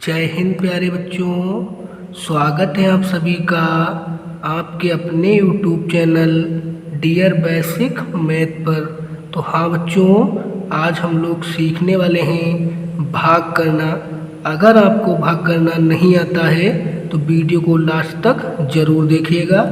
जय हिंद प्यारे बच्चों, स्वागत है आप सभी का आपके अपने YouTube channel dear basic math पर। तो हाँ बच्चों, आज हम लोग सीखने वाले हैं भाग करना। अगर आपको भाग करना नहीं आता है तो वीडियो को लास्ट तक ज़रूर देखिएगा।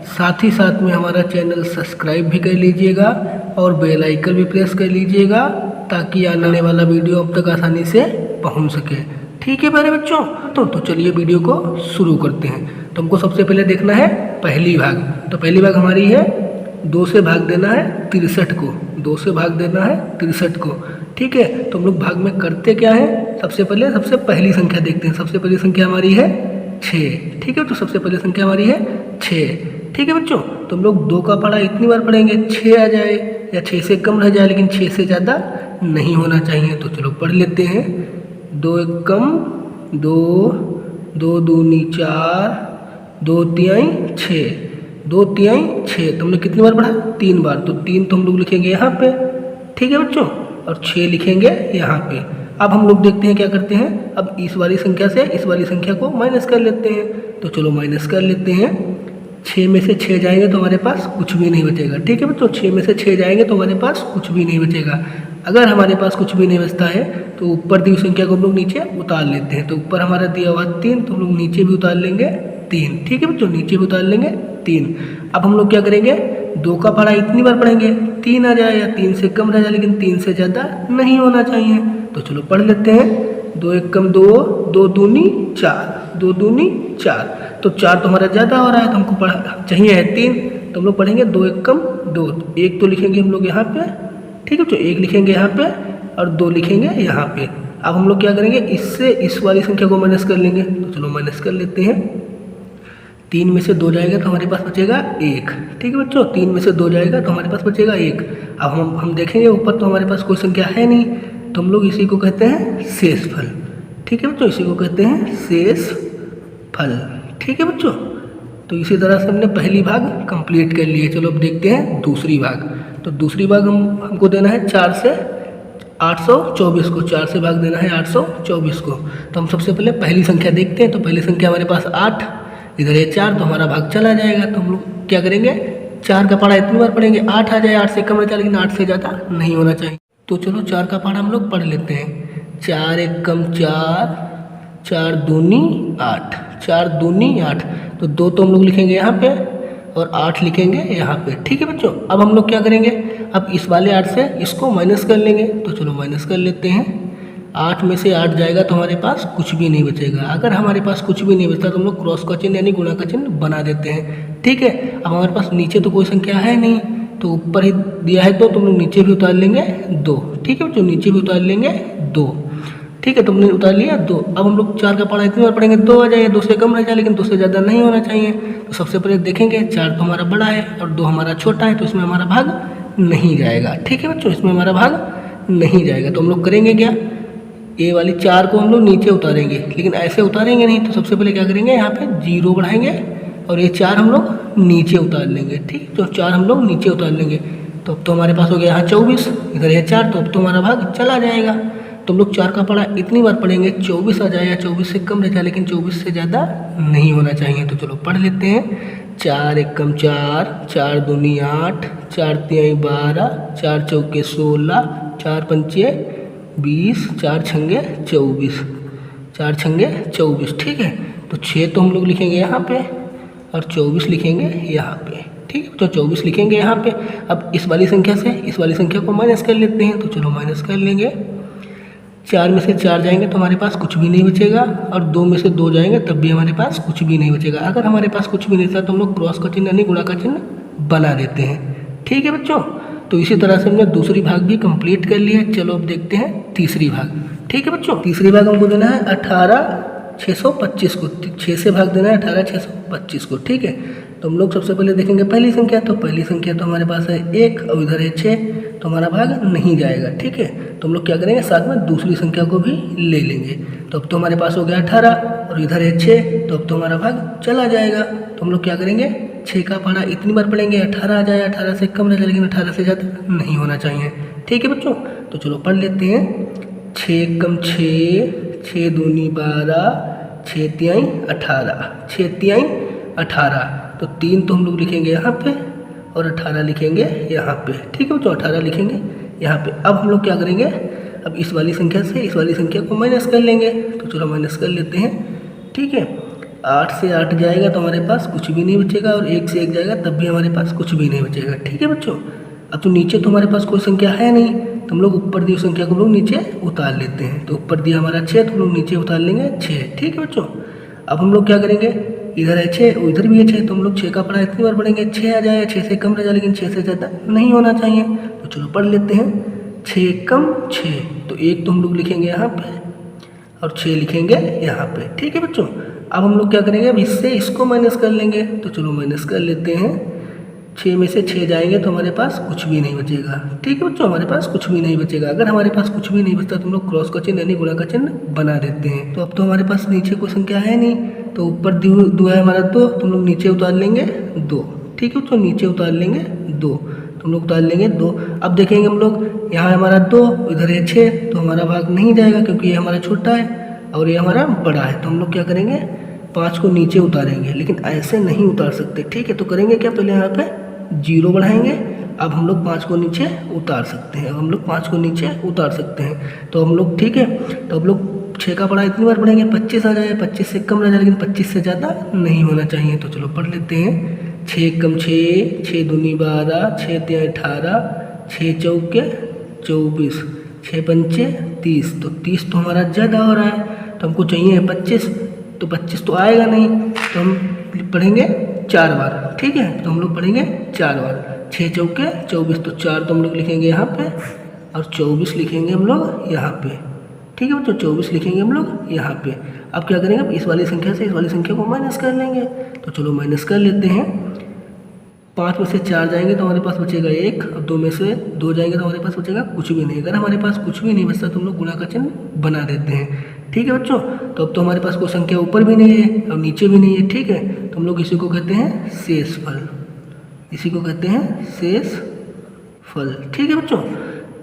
साथ ही साथ में हमारा चैनल सब्सक्राइब भी कर लीजिएगा और बेल आइकन भी प्रेस कर लीजिएगा ताकि आने वाला वीडियो अब तक आसानी से पहुंच सके। ठीक है प्यारे बच्चों, तो चलिए वीडियो को शुरू करते हैं। तो हमको सबसे पहले देखना है पहली भाग। तो पहली भाग हमारी है 2 से भाग देना है 63 को। 2 से भाग देना है 63 को। ठीक है, तो हम लोग भाग में करते क्या है, सबसे पहली संख्या देखते हैं। सबसे पहली संख्या हमारी है 6। ठीक है, तो सबसे पहली संख्या हमारी है 6। ठीक है बच्चों, तो हम लोग 2 का पढ़ा इतनी बार पढ़ेंगे 6 आ जाए या 6 से कम रह जाए, लेकिन 6 से ज़्यादा नहीं होना चाहिए। तो चलो पढ़ लेते हैं। 2 एकम 2, 2 दूनी 4, 2 तिहाई 6, 2 तिहाई 6। तो हमने कितनी बार पढ़ा? 3 बार। तो 3 तो हम लोग लिखेंगे यहाँ पे। ठीक है बच्चों, और 6 लिखेंगे यहाँ पे। अब हम लोग देखते हैं क्या करते हैं। अब इस वाली संख्या से इस वाली संख्या को माइनस कर लेते हैं। तो चलो माइनस कर लेते हैं। 6 में से 6 जाएंगे तो हमारे पास कुछ भी नहीं बचेगा। ठीक है बच्चों, 6 में से 6 जाएंगे तो हमारे पास कुछ भी नहीं बचेगा। अगर हमारे पास कुछ भी नहीं बचता है तो ऊपर दी हुई संख्या को हम लोग नीचे उतार लेते हैं। तो ऊपर हमारा दिया हुआ 3, तो हम लोग नीचे भी उतार लेंगे 3। ठीक है बच्चों, नीचे भी उतार लेंगे 3। अब हम लोग क्या करेंगे, 2 का पढ़ा इतनी बार पढ़ेंगे 3 आ जाए या 3 से कम रह जाए, लेकिन 3 से ज़्यादा नहीं होना चाहिए। तो चलो पढ़ लेते हैं। 2 एकम 2, 2 दूनी 4, 2 दूनी 4। तो 4 तो हमारा ज़्यादा हो रहा है, तो हमको पढ़ा चाहिए है 3। तो हम लोग पढ़ेंगे 2 एकम 2। 1 तो लिखेंगे हम लोग यहाँ पे। ठीक है, तो 1 लिखेंगे यहाँ पे और 2 लिखेंगे यहाँ पे। अब हम लोग क्या करेंगे, इससे इस वाली संख्या को माइनस कर लेंगे। तो चलो माइनस कर लेते हैं। 3 में से 2 जाएगा तो हमारे पास बचेगा 1। ठीक है बच्चों, 3 में से 2 जाएगा तो हमारे पास बचेगा 1। अब हम देखेंगे ऊपर तो हमारे पास कोई संख्या है नहीं, तो हम लोग इसी को कहते हैं शेषफल। ठीक है बच्चों, इसी को कहते हैं शेषफल। ठीक है बच्चों, तो इसी तरह से हमने पहली भाग कंप्लीट कर ली है। चलो अब देखते हैं दूसरी भाग। तो दूसरी भाग हमको देना है 4 से 824 को। 4 से भाग देना है 824 को। तो हम सबसे पहले पहली संख्या देखते हैं। तो पहली संख्या हमारे पास 8, इधर है 4, तो हमारा भाग चला जाएगा। तो हम लोग क्या करेंगे, 4 का पढ़ा इतनी बार पढ़ेंगे 8 आ जाए, 8 से कम रह जाए, लेकिन 8 से ज़्यादा नहीं होना चाहिए। तो चलो 4 का पढ़ा हम लोग पढ़ लेते हैं। 4 एकम 4, 4 दूनी 8, 4 दूनी 8। तो 2 तो हम लोग लिखेंगे यहाँ पे और 8 लिखेंगे यहाँ पे। ठीक है बच्चों, अब हम लोग क्या करेंगे, अब इस वाले 8 से इसको माइनस कर लेंगे। तो चलो माइनस कर लेते हैं। 8 में से 8 जाएगा तो हमारे पास कुछ भी नहीं बचेगा। अगर हमारे पास कुछ भी नहीं बचता तो हम लोग क्रॉस का चिन्ह यानी गुणा का चिन्ह बना देते हैं। ठीक है, अब हमारे पास नीचे तो कोई संख्या है नहीं, तो ऊपर ही दिया है 2, तो हम लोग नीचे भी उतार लेंगे 2। ठीक है बच्चों, नीचे भी उतार लेंगे 2। ठीक है, तो हमने उतार लिया 2। अब हम लोग 4 का पढ़ा इतनी बार पढ़ेंगे 2 आ जाए, 2 से कम रह जाए, लेकिन 2 से ज़्यादा नहीं होना चाहिए। तो सबसे पहले देखेंगे 4 तो हमारा बड़ा है और 2 हमारा छोटा है, तो इसमें हमारा भाग नहीं जाएगा। ठीक है बच्चों, इसमें हमारा भाग नहीं जाएगा। तो हम लोग करेंगे क्या, ये वाली 4 को हम लोग नीचे उतारेंगे, लेकिन ऐसे उतारेंगे नहीं। तो सबसे पहले क्या करेंगे, यहाँ पे 0 बढ़ाएंगे और ये 4 हम लोग नीचे उतार लेंगे। ठीक, तो 4 हम लोग नीचे उतार लेंगे। तो अब तो हमारे पास हो गया यहाँ 24, इधर है 4, तो अब तो हमारा भाग चला जाएगा। तो हम लोग 4 का पढ़ा इतनी बार पढ़ेंगे 24 आ जाए या 24 से कम रह जाए, लेकिन 24 से ज़्यादा नहीं होना चाहिए। तो चलो पढ़ लेते हैं। 4 एकम 4, 4 दूनी 8, 4 तिहाई 12, 4 चौके 16, 4 पंचे 20, 4 छंगे 24, 4 छंगे 24। ठीक है, तो 6 तो हम लोग लिखेंगे यहाँ पे और 24 लिखेंगे यहाँ पे। ठीक है, तो 24 लिखेंगे यहाँ पे। अब इस वाली संख्या से इस वाली संख्या को माइनस कर लेते हैं। तो चलो माइनस कर लेंगे। 4 में से 4 जाएंगे तो हमारे पास कुछ भी नहीं बचेगा, और 2 में से 2 जाएंगे तब भी हमारे पास कुछ भी नहीं बचेगा। अगर हमारे पास कुछ भी नहीं था तो हम लोग क्रॉस का चिन्ह यानी गुणा का चिन्ह बना देते हैं। ठीक है बच्चों, तो इसी तरह से हमने दूसरी भाग भी कंप्लीट कर ली है। चलो अब देखते हैं तीसरी भाग। ठीक है बच्चों, तीसरी भाग हमको देना है 18,625 को। 6 से भाग देना है 18,625 को। ठीक है, तो हम लोग सबसे पहले देखेंगे पहली संख्या। तो पहली संख्या तो हमारे पास है 1 और इधर है 6, तो हमारा भाग नहीं जाएगा। ठीक है, तो हम लोग क्या करेंगे, साथ में दूसरी संख्या को भी ले लेंगे। तो अब तो हमारे पास हो गया 18 और इधर है 6, तो अब तो हमारा भाग चला जाएगा। तो हम लोग क्या करेंगे, 6 का पढ़ा इतनी बार पढ़ेंगे 18 आ जाए, 18 से कम रह जाए, लेकिन 18 से ज़्यादा नहीं होना चाहिए। ठीक है बच्चों, तो चलो पढ़ लेते हैं। 6 एकम 6, 6 दूनी 12, 6 तिहाई 18, 6 तिहाई 18। तो 3 तो हम लोग लिखेंगे यहाँ पे और 18 लिखेंगे यहाँ पे। ठीक है बच्चों, 18 लिखेंगे यहाँ पे। अब हम लोग क्या करेंगे, अब इस वाली संख्या से इस वाली संख्या को माइनस कर लेंगे। तो चलो माइनस कर लेते हैं। ठीक है, 8 से 8 जाएगा तो हमारे पास कुछ भी नहीं बचेगा, और 1 से 1 जाएगा तब भी हमारे पास कुछ भी नहीं बचेगा। ठीक है बच्चों, अब तो नीचे तो हमारे पास कोई संख्या है नहीं, तो हम लोग ऊपर दी संख्या को हम लोग नीचे उतार लेते हैं। तो ऊपर दिया हमारा 6, तो हम लोग नीचे उतार लेंगे 6। ठीक है बच्चों, अब हम लोग क्या करेंगे, इधर है 6, इधर भी है 6, तो हम लोग 6 का पढ़ा इतनी बार पढ़ेंगे, 6 आ जाए, 6 से कम रह जाए, लेकिन 6 से ज़्यादा नहीं होना चाहिए। तो चलो पढ़ लेते हैं, 6 कम 6, तो 1 तो हम लोग लिखेंगे यहाँ पे और 6 लिखेंगे यहाँ पे। ठीक है बच्चों, अब हम लोग क्या करेंगे, अब इससे इसको माइनस कर लेंगे। तो चलो माइनस कर लेते हैं, 6 में से 6 जाएंगे तो हमारे पास कुछ भी नहीं बचेगा। ठीक है बच्चों, हमारे पास कुछ भी नहीं बचेगा। अगर हमारे पास कुछ भी नहीं बचता तो हम लोग क्रॉस का चिन्ह यानी गुणा का चिन्ह बना देते हैं। तो अब तो हमारे पास नीचे कोई संख्या है नहीं, तो ऊपर दिया है हमारा 2, तो हम लोग नीचे उतार लेंगे 2। ठीक है बच्चों, नीचे उतार लेंगे 2, तो हम लोग उतार लेंगे 2। अब देखेंगे हम लोग, यहाँ हमारा 2, इधर है 6, तो हमारा भाग नहीं जाएगा क्योंकि ये हमारा छोटा है और ये हमारा बड़ा है। तो हम लोग क्या करेंगे, 5 को नीचे उतारेंगे, लेकिन ऐसे नहीं उतार सकते। ठीक है, तो करेंगे क्या, पहले यहाँ पे 0 बढ़ाएंगे। अब हम लोग 5 को नीचे उतार सकते हैं, अब हम लोग 5 को नीचे उतार सकते हैं। तो हम लोग, ठीक है, तो हम लोग 6 का पढ़ा इतनी बार पढ़ेंगे, 25 आ जाए, 25 से कम रह जाए, लेकिन 25 से ज़्यादा नहीं होना चाहिए। तो चलो पढ़ लेते हैं, 6 कम 6, 6 दूनी 12, 6 तिहाई 18, 6 चौके 24, 6 पंचे 30। तो 30 तो हमारा ज़्यादा हो रहा है, तो हमको चाहिए 25, तो 25 तो आएगा नहीं, तो हम पढ़ेंगे 4 बार। ठीक है, तो हम लोग पढ़ेंगे 4 बार, 6 चौके 24, तो 4 तो हम लोग लिखेंगे यहाँ पे और 24 लिखेंगे हम लोग यहाँ पे। ठीक है बच्चों, 24 लिखेंगे हम लोग यहाँ पे। अब क्या करेंगे, अब इस वाली संख्या से इस वाली संख्या को माइनस कर लेंगे। तो चलो माइनस कर लेते हैं, 5 में से 4 जाएंगे तो हमारे पास बचेगा 1, और 2 में से 2 जाएंगे तो हमारे पास बचेगा कुछ भी नहीं। अगर हमारे पास कुछ भी नहीं बचता तो हम लोग गुणा का चिन्ह बना देते हैं। ठीक है बच्चों, तो अब तो हमारे पास कोई संख्या ऊपर भी नहीं है और नीचे भी नहीं है। ठीक है, तो हम लोग इसी को कहते हैं शेष फल, इसी को कहते हैं शेष फल। ठीक है बच्चों,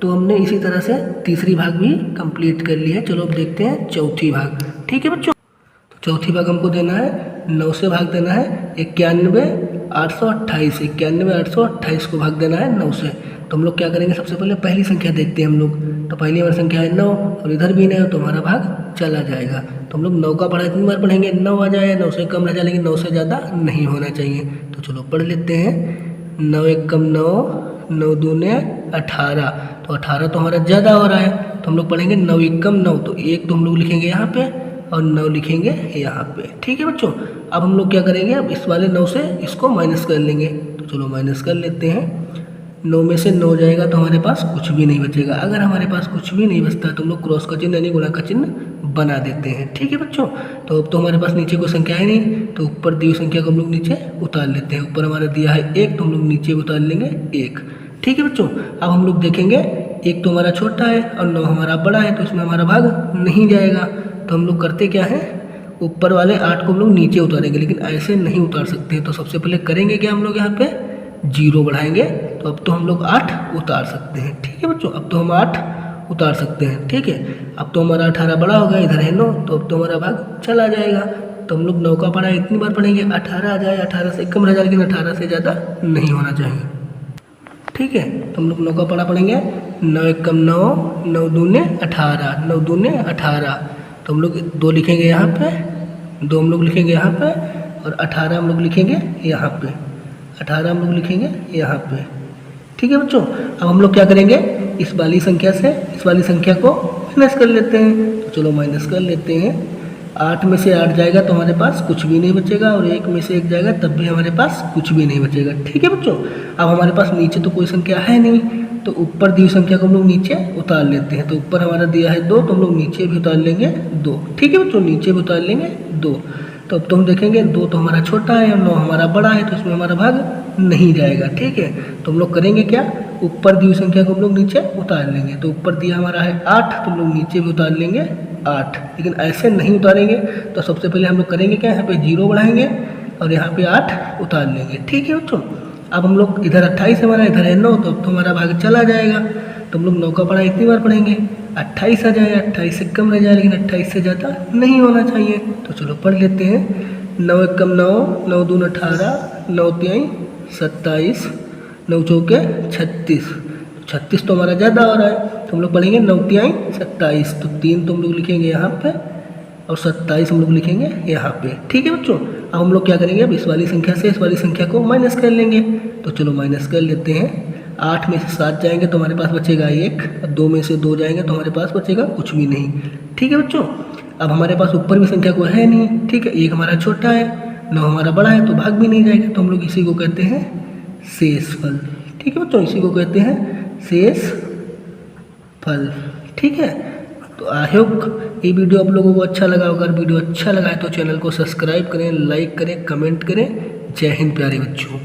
तो हमने इसी तरह से तीसरी भाग भी कंप्लीट कर ली है। चलो अब देखते हैं चौथी भाग। ठीक है बच्चों, तो चौथी भाग हमको देना है 9 से भाग देना है 91,828, 91,828 को भाग देना है 9 से। तो हम लोग क्या करेंगे, सबसे पहले पहली संख्या देखते हैं हम लोग। तो पहली हमारी संख्या है 9 और इधर भी 9, तो हमारा भाग चला जाएगा। तो हम लोग 9 का पढ़ा इतनी बार पढ़ेंगे, 9 आ जाए, 9 से कम रह जाए, लेकिन 9 से ज़्यादा नहीं होना चाहिए। तो चलो पढ़ लेते हैं, 9 1 कम 9, 9 दूने 18, तो 18 तो हमारा ज़्यादा हो रहा है, तो हम लोग पढ़ेंगे 9 1 कम 9, तो 1 तो हम लोग लिखेंगे यहाँ पे और 9 लिखेंगे यहाँ पे। ठीक है बच्चों, अब हम लोग क्या करेंगे, अब इस वाले 9 से इसको माइनस कर लेंगे। तो चलो माइनस कर लेते हैं, 9 में से 9 जाएगा तो हमारे पास कुछ भी नहीं बचेगा। अगर हमारे पास कुछ भी नहीं बचता तो हम लोग क्रॉस का चिन्ह यानी गुणा का चिन्ह बना देते हैं। ठीक है बच्चों, तो अब तो हमारे पास नीचे कोई संख्या है नहीं, तो ऊपर दी हुई संख्या को हम लोग नीचे उतार लेते हैं। ऊपर हमारा दिया है 1, तो हम लोग नीचे उतार लेंगे 1। ठीक है बच्चों, अब हम लोग देखेंगे 1 तो हमारा छोटा है और 9 हमारा बड़ा है, तो इसमें हमारा भाग नहीं जाएगा। तो हम लोग करते क्या है, ऊपर वाले 8 को हम लोग नीचे उतारेंगे, लेकिन ऐसे नहीं उतार सकते हैं। तो सबसे पहले करेंगे क्या, हम लोग यहाँ पे 0 बढ़ाएंगे, तो अब तो हम लोग 8 उतार सकते हैं। ठीक है बच्चों, अब तो हम 8 उतार सकते हैं। ठीक है, अब तो हमारा 18 बड़ा हो गया, इधर है 9, तो अब तो हमारा भाग चला जाएगा। तो हम लोग 9 का पढ़ा इतनी बार पढ़ेंगे, 18 आ जाए, 18 से कम रह जाए, लेकिन 18 से ज़्यादा नहीं होना चाहिए। ठीक है, तो हम लोग 9 का पढ़ा पढ़ेंगे, 9 1 कम 9, 9 दूने 18, 9 दूने 18, तो हम लोग 2 लिखेंगे यहाँ पे, 2 हम लोग लिखेंगे यहाँ पे और 18 हम लोग लिखेंगे यहाँ पे, 18 हम लोग लिखेंगे यहाँ पे। ठीक है बच्चों, अब हम लोग क्या करेंगे, इस वाली संख्या से इस वाली संख्या को माइनस कर लेते हैं। तो चलो माइनस कर लेते हैं, 8 में से 8 जाएगा तो हमारे पास कुछ भी नहीं बचेगा, और 1 में से 1 जाएगा तब भी हमारे पास कुछ भी नहीं बचेगा। ठीक है बच्चों, अब हमारे पास नीचे तो कोई संख्या है नहीं, तो ऊपर दी हुई संख्या को हम लोग नीचे उतार लेते हैं। तो ऊपर हमारा दिया है 2, तो हम लोग नीचे भी उतार लेंगे 2। ठीक है बच्चों, नीचे भी उतार लेंगे 2। तो अब तो हम देखेंगे 2 तो हमारा छोटा है और 9 हमारा बड़ा है, तो इसमें हमारा भाग नहीं जाएगा। ठीक है, तो हम लोग करेंगे क्या, ऊपर दी हुई संख्या को हम लोग नीचे उतार लेंगे। तो ऊपर दिया हमारा है 8, तो हम लोग नीचे भी उतार लेंगे 8, लेकिन ऐसे नहीं उतारेंगे। तो सबसे पहले हम लोग करेंगे क्या, यहाँ पे 0 बढ़ाएंगे और यहाँ पे 8 उतार लेंगे। ठीक है बच्चों, अब हम लोग इधर 28 हमारा, इधर है 9, तो अब तो हमारा भाग चला जाएगा। तो हम लोग 9 का पढ़ा इतनी बार पढ़ेंगे, 28 आ जाए, 28 से कम रह जाए लेकिन 28 से ज़्यादा नहीं होना चाहिए। तो चलो पढ़ लेते हैं। 9 एकम 9, 9 दून 18, 9 तिहाई 27, 9 चौके 36। 36 तो हमारा ज़्यादा हो रहा है, तो हम लोग पढ़ेंगे 9 तिहाई 27। तो 3 तो हम लोग लिखेंगे यहाँ पे और 27 हम लोग लिखेंगे यहाँ पे। ठीक है बच्चों, अब हम लोग क्या करेंगे, अब इस वाली संख्या से इस वाली संख्या को माइनस कर लेंगे। तो चलो माइनस कर लेते हैं। 8 में से 7 जाएंगे तो हमारे पास बचेगा 1, 2 में से 2 जाएंगे तो हमारे पास बचेगा कुछ भी नहीं। ठीक है बच्चों, अब हमारे पास ऊपर भी संख्या कोई है नहीं। ठीक है, 1 हमारा छोटा है, 9 हमारा बड़ा है, तो भाग भी नहीं जाएगा। तो हम लोग इसी को कहते हैं शेषफल। ठीक है बच्चों, इसी को कहते हैं शेषफल। ठीक है, तो आई होप ये वीडियो आप लोगों को अच्छा लगा। अगर वीडियो अच्छा लगा है तो चैनल को सब्सक्राइब करें, लाइक करें, कमेंट करें। जय हिंद प्यारे बच्चों।